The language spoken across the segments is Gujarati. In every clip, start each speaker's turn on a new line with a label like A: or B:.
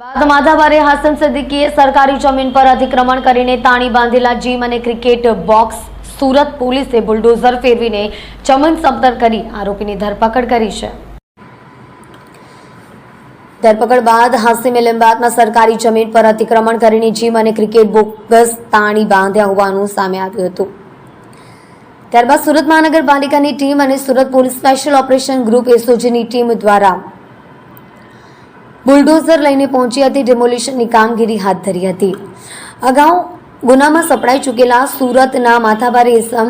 A: માધાબારે હાસન સિદ્દીકીએ સરકારી જમીન પર અતિક્રમણ કરીને તાણી બાંધેલા જીમ અને ક્રિકેટ બોક્સ સુરત પોલીસે બુલડોઝર ફેરવીને ચમન સમતલ કરી આરોપીની ધરપકડ કરી છે। ધરપકડ બાદ હાસિમે લીંબાયતમાં સરકારી જમીન પર અતિક્રમણ કરીને જીમ અને ક્રિકેટ બોક્સ તાણી બાંધ્યા હોવાનું સામે આવ્યું હતું। ત્યારબાદ સુરત મહાનગરપાલિકાની ટીમ અને Surat police special operation group એસઓજીની ટીમ દ્વારા બુલડોઝર લઈને પહોંચી હતી, ડેમોલિશનની કામગીરી હાથ ધરી હતી। અગાઉ ગુનામાં સપડાઈ ચૂકેલા સુરતના માથાભારે ઇસમ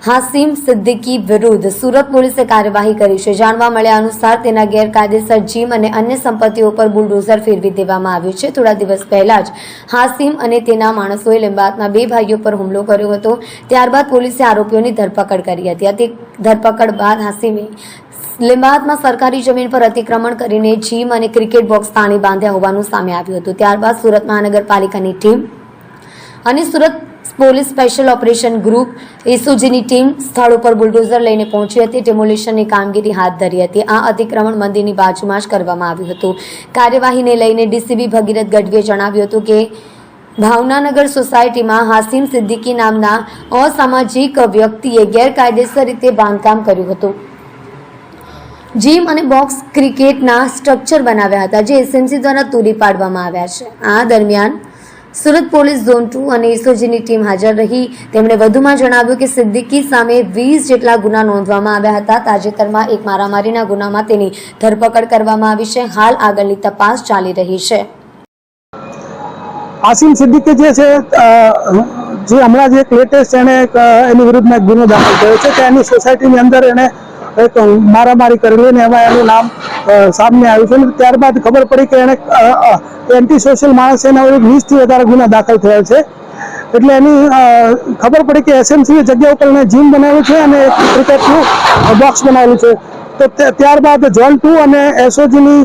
A: હાસિમ સિદ્દીકી વિરુદ્ધ સુરત પોલીસે કાર્યવાહી કરી છે। જાણવા મળ્યા અનુસાર તેના ગેરકાયદેસર જીમ અને અન્ય સંપત્તિઓ પર બુલડોઝર ફેરવી દેવામાં આવ્યું છે। થોડા દિવસ પહેલા જ હાસિમ અને તેના માણસોએ લીંબાયતના બે ભાઈઓ પર હુમલો કર્યો હતો। ત્યારબાદ પોલીસે આરોપીઓની ધરપકડ કરી હતી। ધરપકડ બાદ હાસિમે લીંબાયતમાં સરકારી જમીન પર અતિક્રમણ કરીને જીમ અને ક્રિકેટ બોક્સ તાણી બાંધ્યા હોવાનું સામે આવ્યું હતું। ત્યારબાદ સુરત મહાનગરપાલિકાની ટીમ અને Surat police special operation group એસઓજીની ટીમ સ્થળ ઉપર બુલડોઝર લઈને પહોંચી હતી, ડેમોલિશનની કામગીરી હાથ ધરી હતી। આ અતિક્રમણ મંદિરની બાજુમાં જ કરવામાં આવ્યું હતું। કાર્યવાહીને લઈને ડીસીપી ભગીરથ ગઢવીએ જણાવ્યું હતું કે ભાવનાનગર સોસાયટીમાં હાસિમ સિદ્દીકી નામના અસામાજિક વ્યક્તિએ ગેરકાયદેસર રીતે બાંધકામ કર્યું હતું। જીમ અને બોક્સ ક્રિકેટના સ્ટ્રક્ચર બનાવ્યા હતા, જે એસએમસી દ્વારા તોડી પાડવામાં આવ્યા છે। આ દરમિયાન સુરત પોલીસ ઝોન 2 અને એસઓજીની ટીમ હાજર રહી। તેમણે વધુમાં જણાવ્યું કે સિદ્દીકી સામે 20 જેટલા ગુના નોંધવામાં આવ્યા હતા। તાજેતરમાં એક મારામારીના ગુનામાં તેની ધરપકડ કરવામાં આવી છે। હાલ આગળની તપાસ ચાલી રહી છે।
B: હાસિમ સિદ્દીકી જે છે, જે હમણાં જે લેટેસ્ટ એને એની વિરુદ્ધમાં એક ગુનો દાખલ કર્યો છે કે એની સોસાયટીની અંદર એને એક મારામારી કરેલી ને એમાં એનું નામ સામે આવ્યું છે। ત્યારબાદ ખબર પડી કે એને એન્ટી સોશિયલ માણસ એના 20 થી વધારે ગુના દાખલ થયા છે। એટલે એની ખબર પડી કે એસએમસી જગ્યા ઉપર એને જીમ બનાવ્યું છે અને એક ક્રિકેટનું બોક્સ બનાવેલું છે। તો ત્યારબાદ ઝોન 2 અને એસઓજીની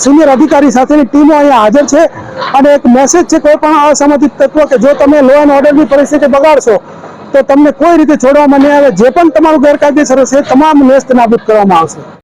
B: સિનિયર અધિકારી સાથેની ટીમો અહીંયા હાજર છે અને એક મેસેજ છે કોઈ પણ અસામાજિક તત્વો કે જો તમે લો એન્ડ ઓર્ડરની પરિસ્થિતિ બગાડશો તો તમને કોઈ રીતે છોડવામાં નહીં આવે। જે પણ તમારું ગેરકાયદેસર હશે તમામ નેસ્ત નાબૂદ કરવામાં આવશે।